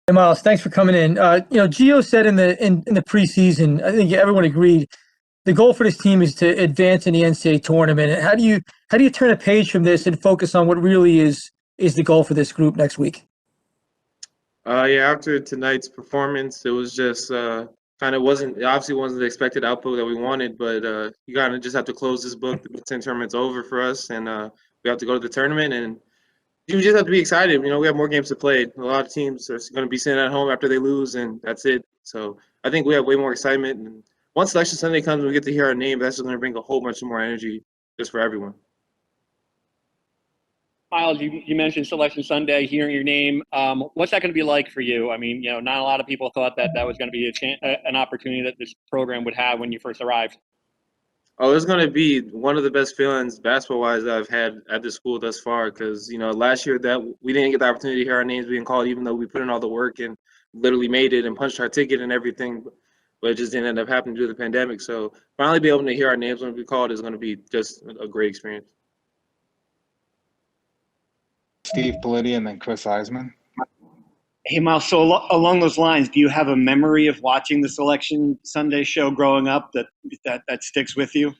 Hey, Myles, thanks for coming in. Gio said in the preseason, I think everyone agreed, the goal for this team is to advance in the NCAA tournament. How do you turn a page from this and focus on what really is the goal for this group next week? Yeah, after tonight's performance, it was just kind of wasn't the expected output that we wanted, but you kind of just have to close this book. The Big Ten tournament's over for us, and we have to go to the tournament, and you just have to be excited. We have more games to play. A lot of teams are going to be sitting at home after they lose, and that's it. So I think we have way more excitement. And once Selection Sunday comes, we get to hear our name. That's just going to bring a whole bunch more energy just for everyone. Myles, you mentioned Selection Sunday, hearing your name. What's that going to be like for you? I mean, not a lot of people thought that was going to be an opportunity that this program would have when you first arrived. Oh, it's going to be one of the best feelings basketball-wise that I've had at the school thus far because, last year that we didn't get the opportunity to hear our names being called even though we put in all the work and literally made it and punched our ticket and everything, but it just didn't end up happening due to the pandemic. So finally be able to hear our names when we called is going to be just a great experience. Steve Politi and then Chris Eisman. Hey, Myles, so along those lines, do you have a memory of watching the Selection Sunday show growing up that sticks with you?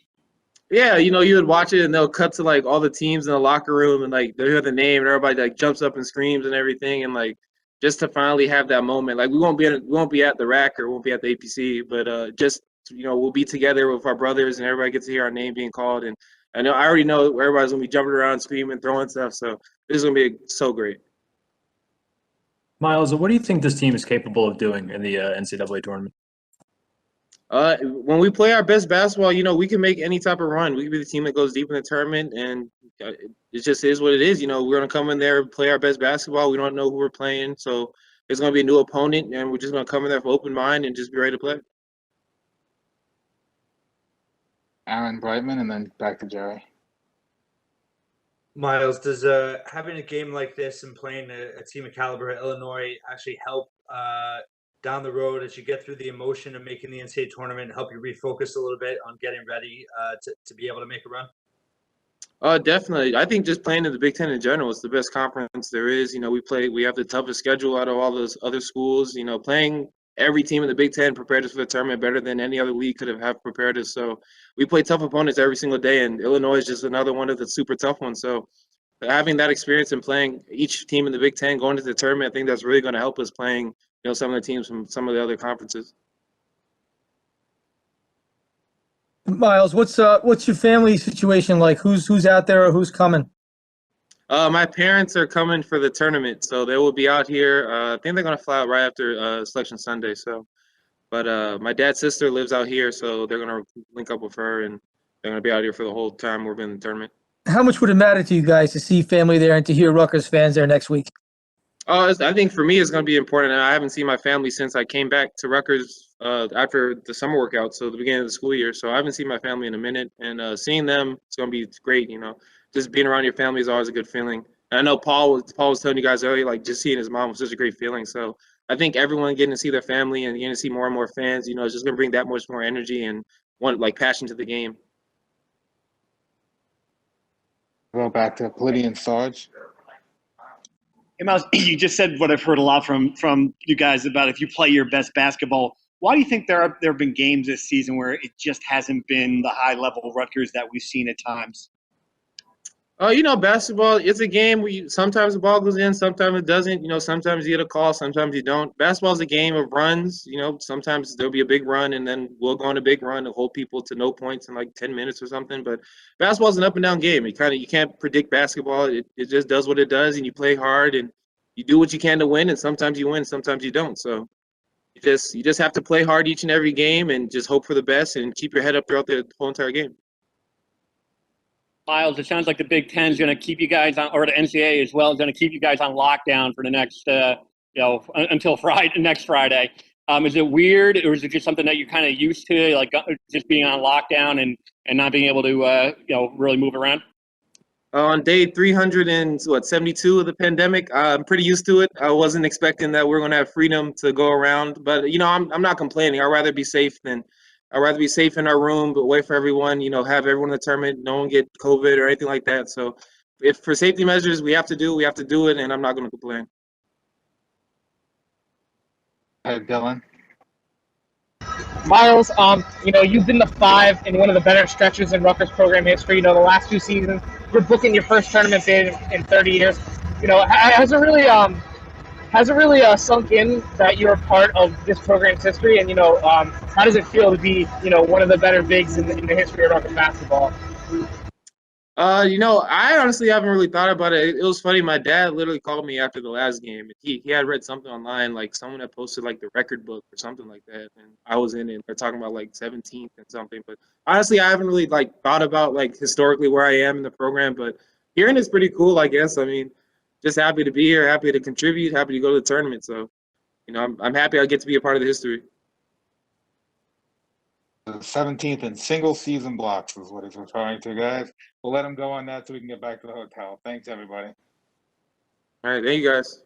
Yeah, you would watch it and they'll cut to like all the teams in the locker room and like they hear the name and everybody like jumps up and screams and everything and like just to finally have that moment. Like we won't be at the rack or won't be at the APC, but just we'll be together with our brothers and everybody gets to hear our name being called. And I already know everybody's gonna be jumping around, screaming, throwing stuff. So this is gonna be so great. Myles, what do you think this team is capable of doing in the NCAA tournament? When we play our best basketball, we can make any type of run. We can be the team that goes deep in the tournament, and it just is what it is. We're going to come in there, play our best basketball. We don't know who we're playing, so it's going to be a new opponent, and we're just going to come in there with open mind and just be ready to play. Aaron Brightman, and then back to Jerry. Myles, does having a game like this and playing a team of caliber at Illinois actually help down the road as you get through the emotion of making the NCAA tournament and help you refocus a little bit on getting ready to be able to make a run? Definitely. I think just playing in the Big Ten in general is the best conference there is. We have the toughest schedule out of all those other schools. Playing every team in the Big Ten prepared us for the tournament better than any other league could have prepared us. So we play tough opponents every single day, and Illinois is just another one of the super tough ones. So having that experience and playing each team in the Big Ten going to the tournament, I think that's really going to help us playing some of the teams from some of the other conferences. Myles, what's your family situation like? Who's out there or who's coming? My parents are coming for the tournament, so they will be out here. I think they're gonna fly out right after Selection Sunday. So, but my dad's sister lives out here, so they're gonna link up with her, and they're gonna be out here for the whole time we're in the tournament. How much would it matter to you guys to see family there and to hear Rutgers fans there next week? I think for me it's going to be important. I haven't seen my family since I came back to Rutgers after the summer workout, so the beginning of the school year. So I haven't seen my family in a minute, and seeing them, it's going to be great. Just being around your family is always a good feeling. And I know Paul was telling you guys earlier, like just seeing his mom was such a great feeling. So I think everyone getting to see their family and getting to see more and more fans, it's just going to bring that much more energy and passion to the game. Go back to Politi and Sarge. Hey, Myles, you just said what I've heard a lot from you guys about if you play your best basketball. Why do you think there have been games this season where it just hasn't been the high level of Rutgers that we've seen at times? Basketball, it's a game where sometimes the ball goes in, sometimes it doesn't. Sometimes you get a call, sometimes you don't. Basketball is a game of runs. Sometimes there'll be a big run, and then we'll go on a big run and hold people to no points in like 10 minutes or something. But basketball is an up and down game. You can't predict basketball. It just does what it does, and you play hard, and you do what you can to win. And sometimes you win, sometimes you don't. So you just have to play hard each and every game, and just hope for the best, and keep your head up throughout the whole entire game. Myles, it sounds like the Big Ten is going to keep you guys on, or the NCAA as well, is going to keep you guys on lockdown for the next, until next Friday. Is it weird, or is it just something that you're kind of used to, like just being on lockdown and not being able to, really move around? On day 372 of the pandemic, I'm pretty used to it. I wasn't expecting that we're going to have freedom to go around, but I'm not complaining. I'd rather be safe in our room, but wait for everyone, have everyone in the tournament, no one get COVID or anything like that. So if for safety measures we have to do it, and I'm not going to complain. ahead, Dylan. Myles, you've been the 5 in one of the better stretches in Rutgers program history. The last 2 seasons, you're booking your first tournament bid in 30 years. Has it really sunk in that you're a part of this program's history? And how does it feel to be one of the better bigs in the history of Rutgers basketball? I honestly haven't really thought about it. It was funny. My dad literally called me after the last game. He had read something online, like someone had posted like the record book or something like that, and I was in it. They're talking about like 17th and something. But honestly, I haven't really like thought about like historically where I am in the program. But hearing it's pretty cool, I guess. I mean, just happy to be here, happy to contribute, happy to go to the tournament. So, I'm happy I get to be a part of the history. The 17th in single season blocks is what he's referring to, guys. We'll let him go on that so we can get back to the hotel. Thanks, everybody. All right, thank you guys.